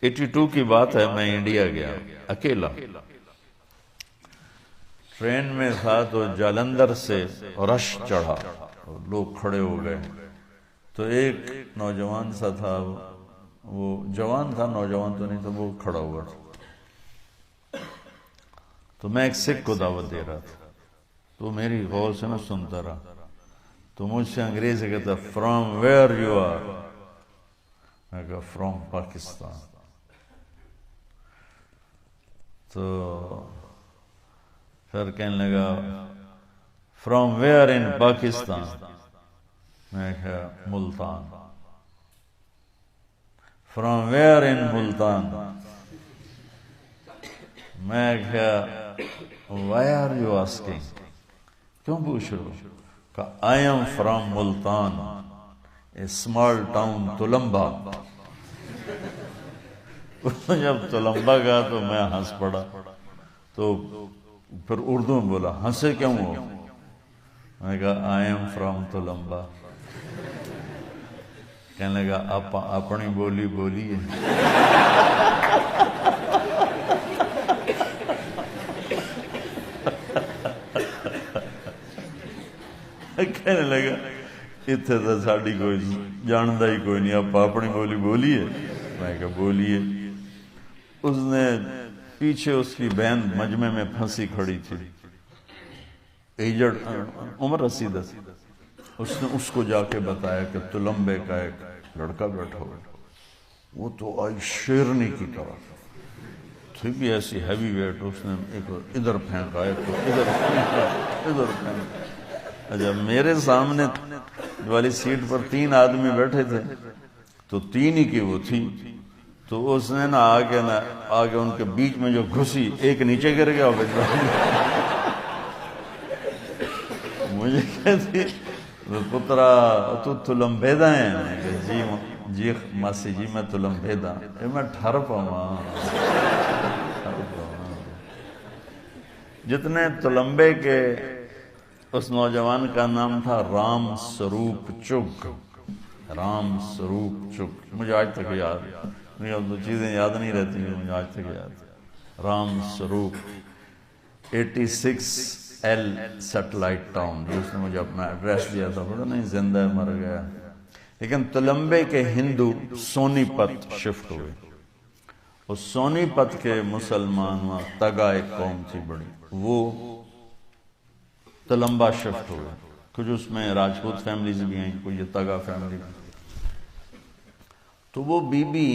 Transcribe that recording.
82 کی بات ہے، میں انڈیا گیا اکیلا، ٹرین میں تھا تو جالندھر سے رش چڑھا، لوگ کھڑے ہو گئے، تو ایک نوجوان سا تھا، وہ جوان تھا، نوجوان تو نہیں تھا، وہ کھڑا ہوا تھا، تو میں ایک سکھ کو دعوت دے رہا تھا، تو میری غور سے میں سنتا رہا، تو مجھ سے انگریزی کہتا فرام ویئر یو آر، میں کہا فرام پاکستان، تو پھر کہنے لگا فرام ویئر ان پاکستان، میں کہا ملتان، فرام ویئر ان ملتان، میں کہا وائی آر یو آسکنگ، کیوں پوچھ رہے ہو؟ کہا I am from Multan, a small town Tulamba. جب تلمبا گیا تو میں ہنس پڑا، تو پھر اردو میں بولا ہنسے کیوں ہو؟ میں کہا آئی ایم فرام تلمبا۔ کہنے لگا آپ اپنی بولی بولیے۔ کہنے لگا اتنے تو ساڑی کوئی جانتا ہی کوئی نہیں، آپ اپنی بولی بولیے۔ میں کہا بولیے۔ اس نے پیچھے اس کی بہن مجمع میں پھنسی کھڑی تھی، ایجڈ عمر رسیدہ، اس نے اس کو جا کے بتایا کہ تلمبے کا ایک لڑکا بیٹھا ہوا، وہ تو آئی شیرنی کی طرح تھی بھی ایسی ہیوی ویٹ، اس نے ایک ادھر پھینکا، ایک ادھر پھینکا، ادھر پھینکا۔ جب میرے سامنے والی سیٹ پر 3 آدمی بیٹھے تھے تو 3 ہی کی وہ تھی، تو اس نے آگے ان کے بیچ میں جو گھسی، ایک نیچے گر گیا، مجھے کہتی پترا تو تلمبیدا ہے؟ میں کہا جی ماسی جی میں تلمبیدا، میں ٹھر پاواں۔ جتنے تلمبے کے، اس نوجوان کا نام تھا رام سروپ چگ، رام سروپ چگ، مجھے آج تک یاد ہے، مجھے اب تو چیزیں یاد نہیں رہتی ہیں، مجھے آج تک یاد ہے۔ رام سروپ 86L سیٹلائٹ ٹاؤن، جو اس نے مجھے اپنا ایڈریس دیا تھا، پتہ نہیں زندہ ہے مر گیا۔ لیکن تلمبے کے ہندو سونی پت شفٹ ہوئے، اور سونی پت کے مسلمان وہاں تگا ایک قوم تھی بڑی، وہ تلمبا شفٹ ہوئے، کچھ اس میں راجپوت فیملیز بھی ہیں، کوئی یہ تگا فیملی، تو وہ بی بی